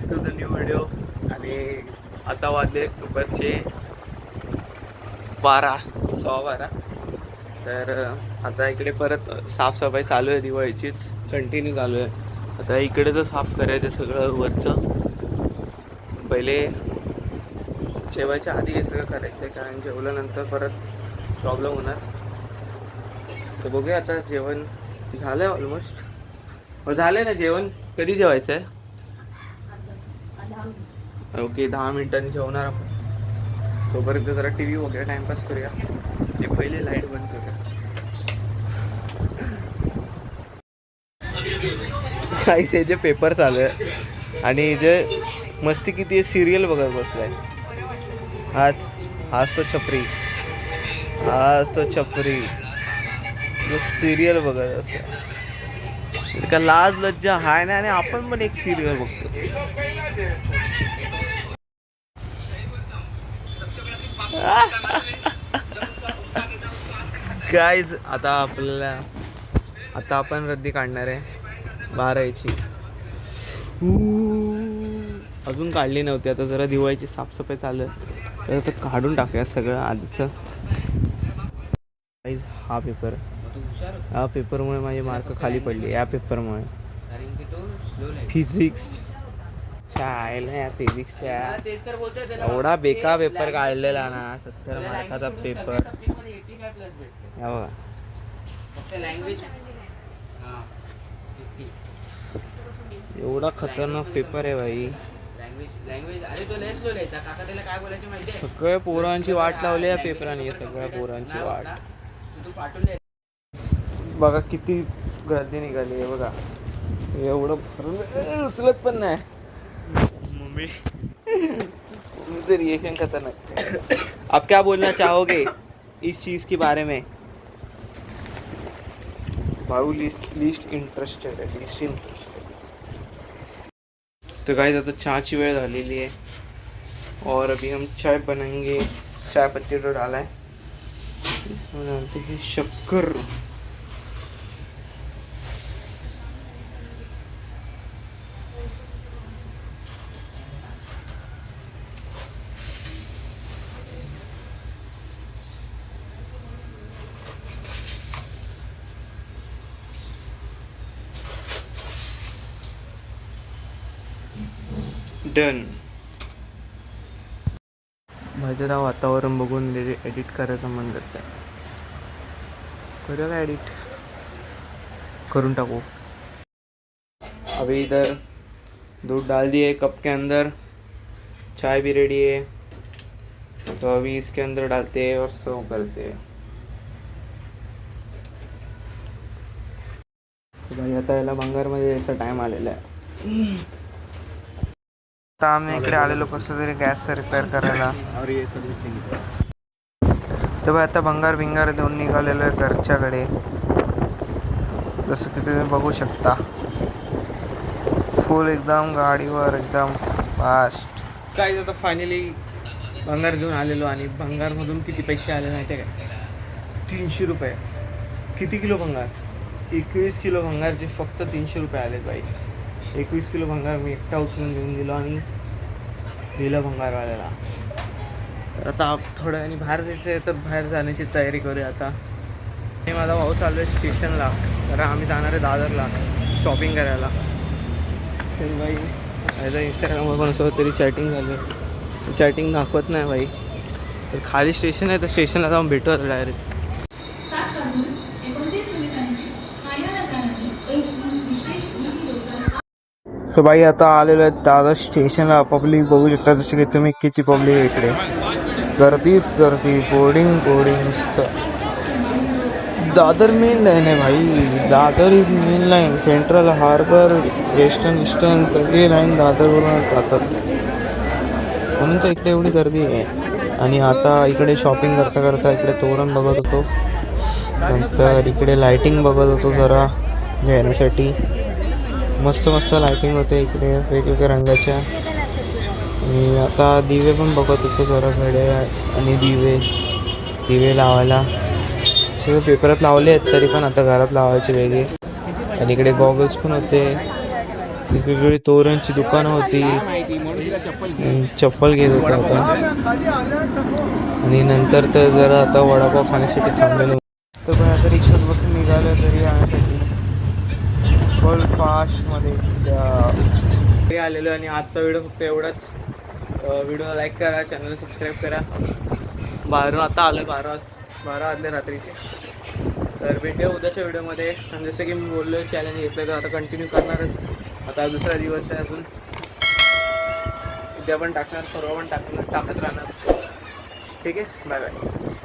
To the new video. आणि आता वाजले दुपारचे 12:15. तर आता इकडे परत साफसफाई चालू आहे, दिवाळीचीच कंटिन्यू चालू आहे. आता इकडेच साफ करायचं सगळं वरचं. पहिले जेवायच्या आधी हे सगळं करायचं आहे, कारण जेवल्यानंतर परत प्रॉब्लेम होणार. तर बघूया, आता जेवण झालं आहे ऑलमोस्ट. झालं आहे ना जेवण? कधी जेवायचं आहे? ओके, 10 मिनिटांनी जेवणार आपण. तोपर्यंत जरा टी व्ही वगैरे टाइमपास करूया. ते पहिले लाईट बंद करूया. काही त्याचे पेपर चालू आहे आणि जे मस्ती किती सिरियल बघत बसलाय. आज तो छपरी सिरियल बघत असतो. का लाज लज्जा हाय ना, आणि आपण पण एक सिरियल बघतो. गाईज, आता आपण रद्दी काढणार आहे 12ची. अजून काढली नव्हती. आता जरा दिवाळीची साफसफाई चालू आहे, तर आता काढून टाकूया सगळं आधीचं. गाईज, हा पेपरमुळे माझे मार्क खाली पडले. या पेपरमुळे फिजिक्सच्या एवढा बेकार पेपर काढलेला ना, 70 मार्काचा पेपर. बघा, एवढा खतरनाक पेपर आहे भाई. सगळ्या पोरांची वाट लावली या पेपराने, सगळ्या पोरांची वाट. बघा किती गर्दी निघाली आहे बघा. एवढं भरून उचलत पण नाही. मम्मी रिएक्शन खतरनाक. आप क्या बोलना चाहोगे इस चीज के बारे में? भाऊ लिस्ट इंटरेस्टेड है. तो गाइस, आता चहाची वेळ झालेली आहे और अभी हम चाय बनाएंगे. चाय पत्ती तो डाला है, इसमें डालते हैं शक्कर. डन. माझ्या वातावरण बघून एडिट करायचं मन करतं. करूया का एडिट? करून टाकू. अभी इधर दूध डाल दिए कप के अंदर. चाय भी रेडी है, तो अभी इसके अंदर डालते हैं और सर्व करते हैं. भाई, आता याला भंगारमध्ये यायचा टाइम आलेला आहे. आता आम्ही इकडे आलेलो कसं तरी गॅस रिपेअर करायला. तर भाई, आता भंगार देऊन निघालेलो आहे घरच्याकडे, जसं की तुम्ही बघू शकता. फुल एकदम गाडीवर, एकदम फास्ट. काय आता फायनली भंगार घेऊन आलेलो. आणि भंगारमधून किती पैसे आले नाही ते काय? 300 रुपये. किती किलो भंगार? 21 किलो भंगारचे फक्त 300 रुपये आले बाई. 21 किलो भंगार मी एकटा उचलून घेऊन गेलो आणि दिलं भंगारवाल्याला. तर आता थोड्या वेळाने बाहेर जायचं आहे, तर बाहेर जाण्याची तयारी करूया आता. मी माझा भाऊ चाललो आहे स्टेशनला, तर आम्ही जाणार आहे दादरला शॉपिंग करायला. तरी बाई, माझ्या इंस्टाग्रामवर पण असं तरी चॅटिंग झाली. चॅटिंग दाखवत नाही बाई. तर खाली स्टेशन आहे, तर स्टेशनला जाऊन भेटू आता डायरेक्ट. तर बाई, आता आलेलो आहे दादर स्टेशनला. पब्लिक बघू शकता जसे की तुम्ही, किती पब्लिक आहे इकडे. गर्दीच गर्दी, बोर्डिंग नुसतं. दादर मेन लाईन आहे भाई. Dadar is main line. Central harbour, western eastern सगळे लाईन दादरवरून जातात, म्हणून तर इकडे एवढी गर्दी आहे. आणि आता इकडे शॉपिंग करता करता इकडे तोरण बघत होतो, नंतर इकडे लायटिंग बघत होतो जरा घेण्यासाठी. मस्त लायटिंग होते इकडे वेगवेगळ्या रंगाच्या. आणि आता दिवे पण बघत होतो जरा कडे, आणि दिवे लावायला सगळे पेपरात लावले आहेत, तरी पण आता घरात लावायचे वेगळे. आणि इकडे गॉगल्स पण होते. वेगवेगळी तोरणची दुकानं होती. चप्पल घेत होता आता. आणि नंतर तर जरा आता वडापाव खाण्यासाठी थांबलेलो. तर पण आता रिक्षात बसून निघालो घरी जाण्यासाठी फुल फास्टमध्ये घरी आलेलो. आणि आजचा व्हिडिओ फक्त एवढाच. व्हिडिओ लाईक करा, चॅनल सबस्क्राईब करा. बाहेरून आता आलो, 12 वाजले रात्रीचे. तर भेटूया उद्याच्या व्हिडिओमध्ये. आणि जसं की मी बोललो चॅलेंज घेतलं तर आता कंटिन्यू करणारच. आता दुसरा दिवस आहे अजून. उद्या पण टाकणार, परवा पण टाकत राहणार. ठीक आहे, बाय बाय.